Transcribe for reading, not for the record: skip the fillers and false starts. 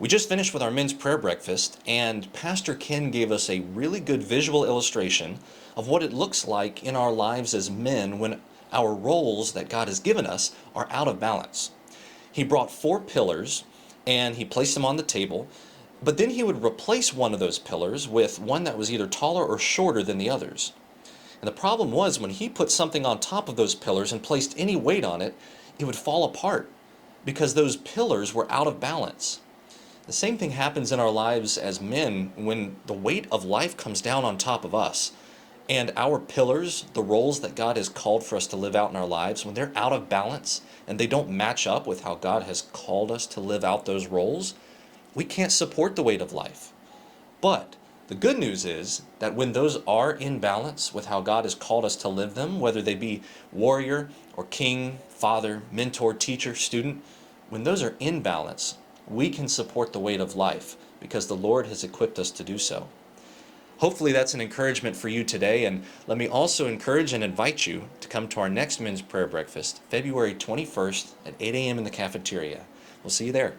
We just finished with our men's prayer breakfast, and Pastor Ken gave us a really good visual illustration of what it looks like in our lives as men when our roles that God has given us are out of balance. He brought 4 pillars and he placed them on the table, but then he would replace one of those pillars with one that was either taller or shorter than the others. And the problem was when he put something on top of those pillars and placed any weight on it, it would fall apart because those pillars were out of balance. The same thing happens in our lives as men when the weight of life comes down on top of us. And our pillars, the roles that God has called for us to live out in our lives, when they're out of balance and they don't match up with how God has called us to live out those roles, we can't support the weight of life. But the good news is that when those are in balance with how God has called us to live them, whether they be warrior or king, father, mentor, teacher, student, when those are in balance, we can support the weight of life because the Lord has equipped us to do so. Hopefully that's an encouragement for you today, and let me also encourage and invite you to come to our next men's prayer breakfast, February 21st at 8 a.m. in the cafeteria. We'll see you there.